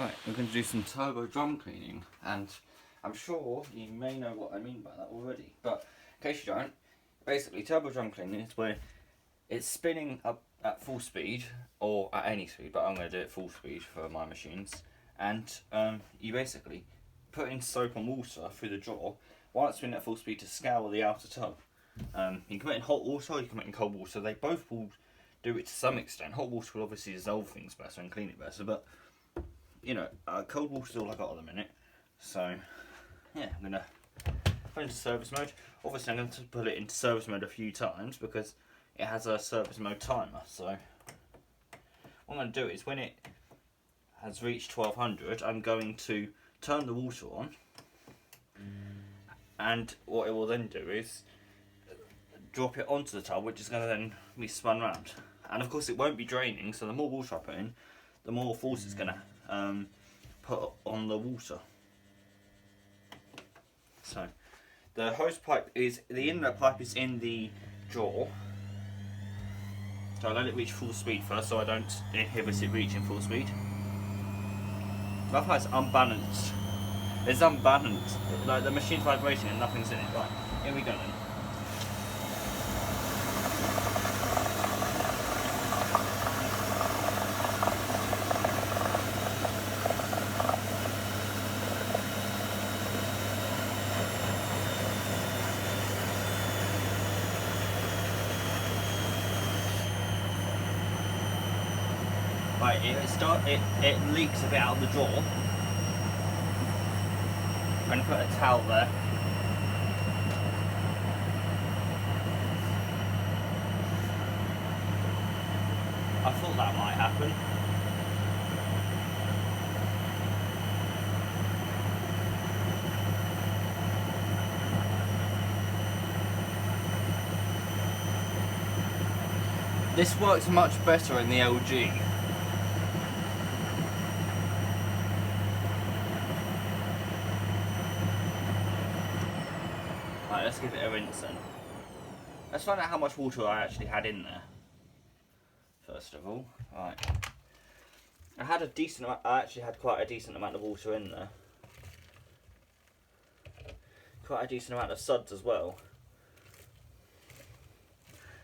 Right, we're going to do some turbo drum cleaning, and I'm sure you may know what I mean by that already, but in case you don't, basically turbo drum cleaning is where it's spinning up at full speed, or at any speed, but I'm going to do it full speed for my machines, and you basically put in soap and water through the drawer while it's spinning at full speed to scour the outer tub. You can put it in hot water or you can put it in cold water. They both will do it to some extent. Hot water will obviously dissolve things better and clean it better, but you know, cold water's all I got at the minute. So yeah, I'm gonna put it into service mode. Obviously I'm going to put it into service mode a few times because it has a service mode timer. So what I'm going to do is when it has reached 1200, I'm going to turn the water on, and what it will then do is drop it onto the tub, which is going to then be spun round. And of course it won't be draining, so the more water I put in, the more force it's going to put on the water. So the hose pipe is, the inlet pipe is in the drawer. So I let it reach full speed first so I don't inhibit it reaching full speed. I love how it's unbalanced. It's unbalanced. Like the machine's vibrating and nothing's in it. Right, here we go then. Right, it leaks a bit out of the drawer. I'm going to put a towel there. I thought that might happen. This works much better in the LG. Right, let's give it a rinse then. Let's find out how much water I actually had in there. First of all, right. I actually had quite a decent amount of water in there. Quite a decent amount of suds as well.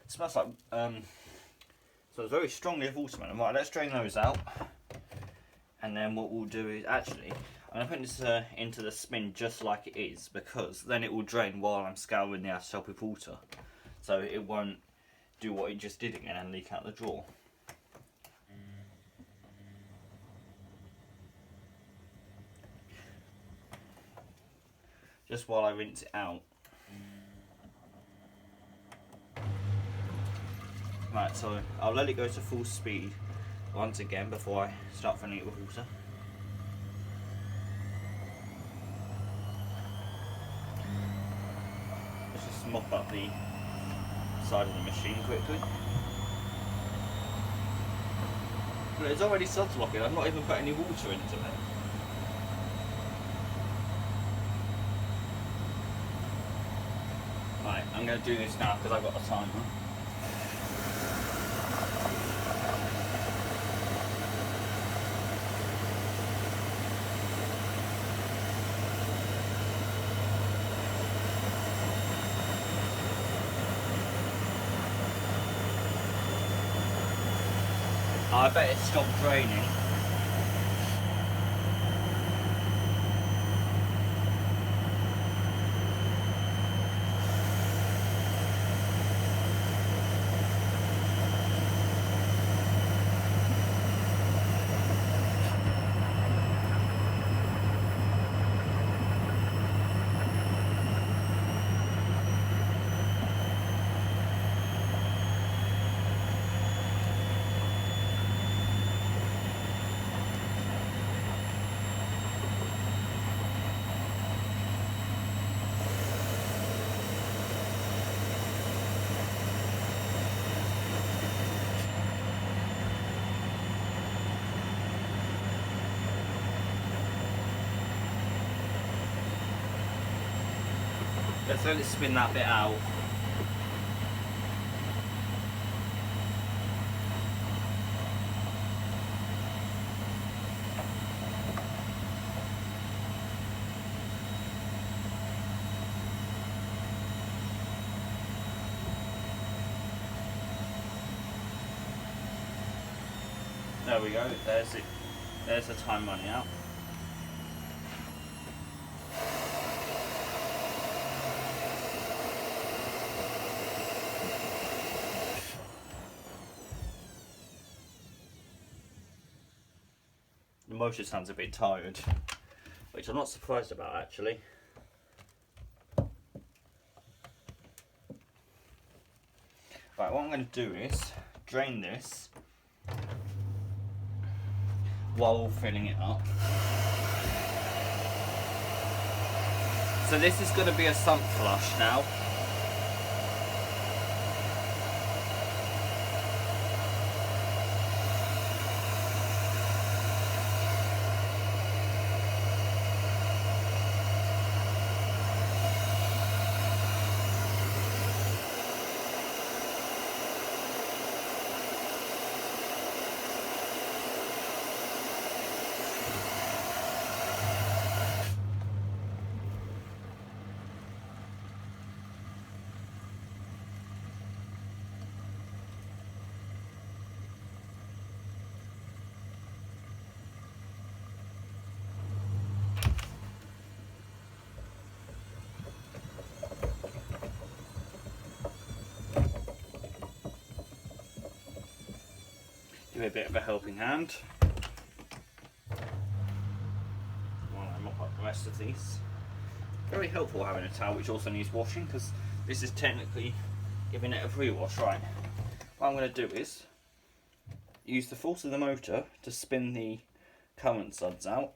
It smells like so it's very strongly watermelon. Right, let's drain those out. And then what we'll do is actually I'm going to put this into the spin just like it is, because then it will drain while I'm scouring the outer tub with water. So it won't do what it just did again and leak out the drawer. Just while I rinse it out. Right, so I'll let it go to full speed once again before I start filling it with water. Let's just mop up the side of the machine quickly. But it's already suds locking, I've not even put any water into it. Right, I'm going to do this now because I've got a timer. I bet it stopped draining. Let's let it spin that bit out. There we go, there's it. There's the time running out. The motor sounds a bit tired, which I'm not surprised about actually. Right, what I'm going to do is drain this while filling it up. So this is going to be a sump flush now. Give it a bit of a helping hand while I mop up the rest of these. Very helpful having a towel which also needs washing, because this is technically giving it a pre-wash. Right, what I'm going to do is use the force of the motor to spin the current suds out.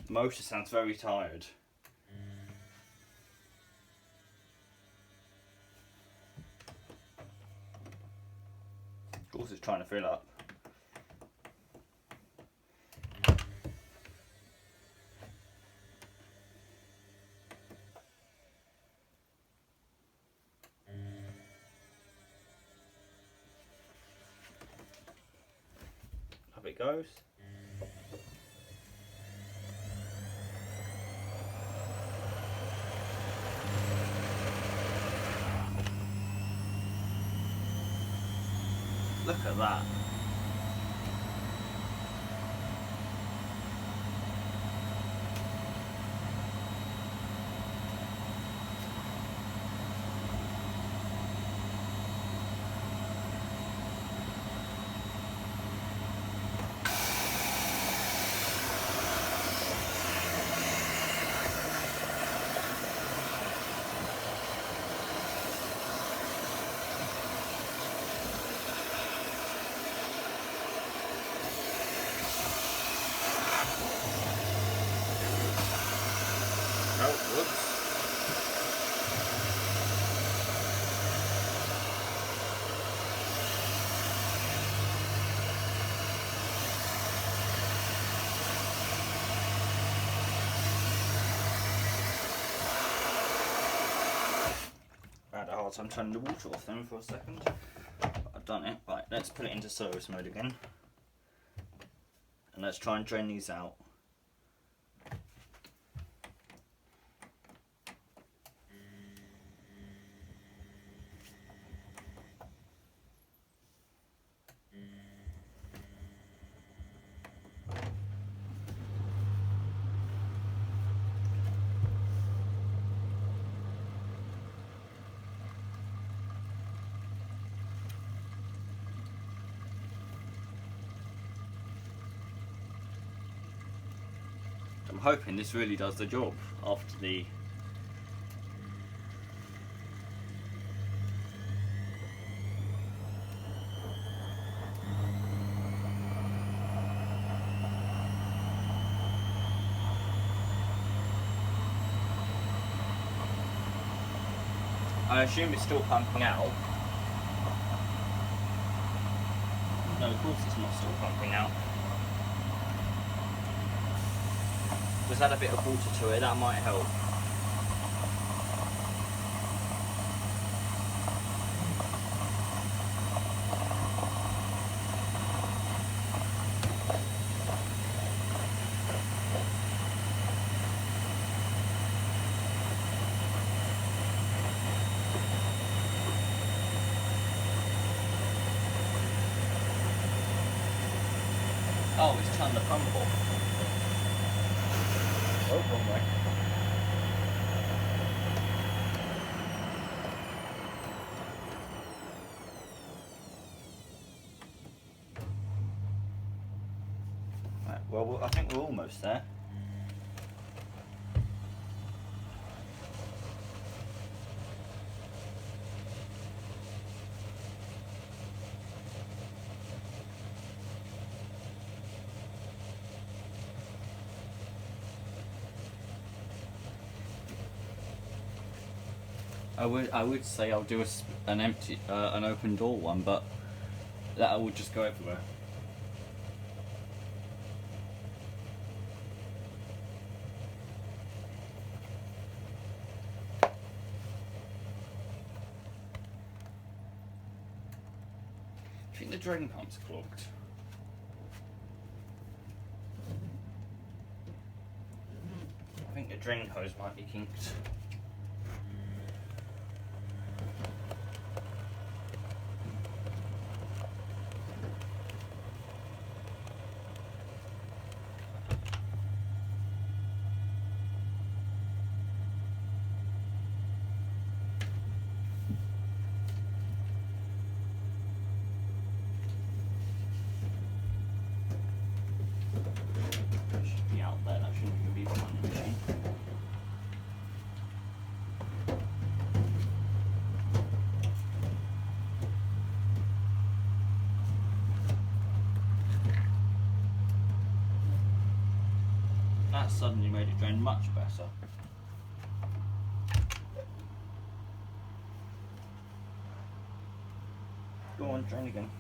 The motor sounds very tired. Of course it's trying to fill up. Up it goes. Look at that. Oh, whoops. I had a hard time turning the water off then for a second. But I've done it. Right, let's put it into service mode again. And let's try and drain these out. I'm hoping this really does the job after the I assume it's still pumping out. No, of course it's not still pumping out. Just add a bit of water to it, that might help. Oh, it's turned the pump off. Oh, wrong way. Right, well, I think we're almost there. I would say I'll do an open door one, but that would just go everywhere. I think the drain pump's clogged. I think the drain hose might be kinked. Should be out there, that shouldn't even be behind the machine. That suddenly made it drain much better. Go on, drain again.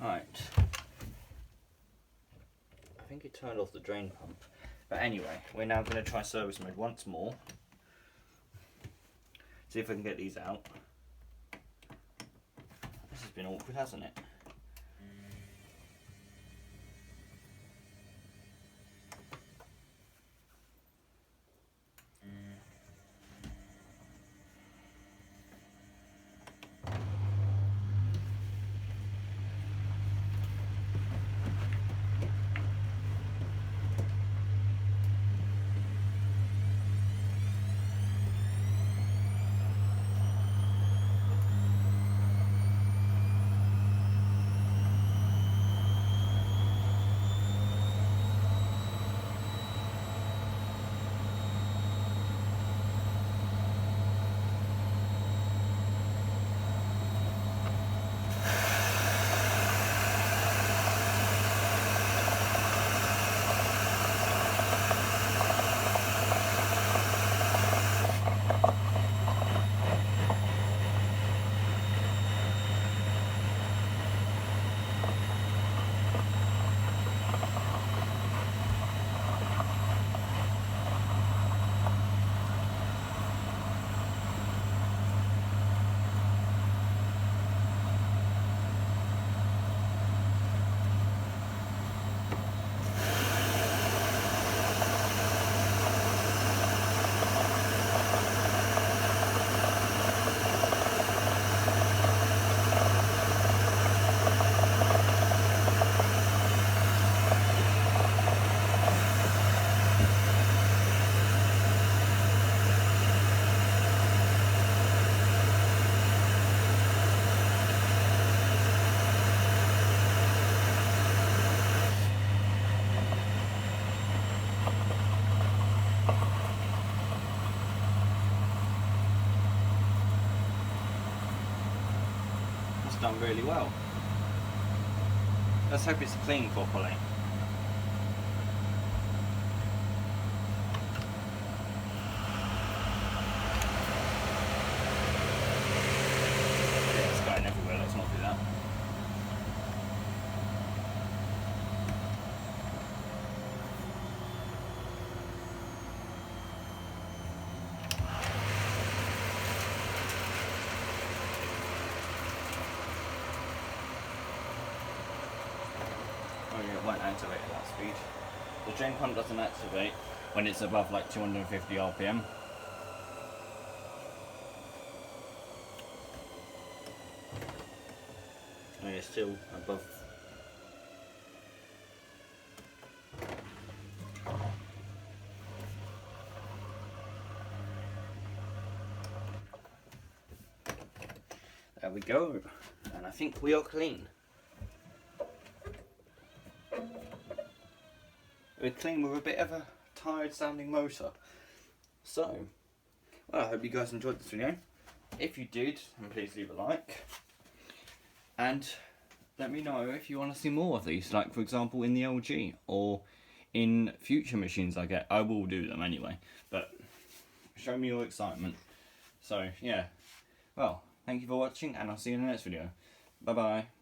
Right. I think it turned off the drain pump. But anyway, we're now going to try service mode once more. See if I can get these out. This has been awkward, hasn't it? Done really well. Let's hope it's clean properly. Yeah, it's going everywhere, let's not do that. it won't activate at that speed. The drain pump doesn't activate when it's above like 250 RPM. And it's still above. There we go, and I think we are clean. We're clean with a bit of a tired sounding motor. So, well, I hope you guys enjoyed this video. If you did, then please leave a like. And let me know if you want to see more of these, like for example in the LG, or in future machines I get. I will do them anyway, but show me your excitement. So, yeah. Well, thank you for watching, and I'll see you in the next video. Bye bye.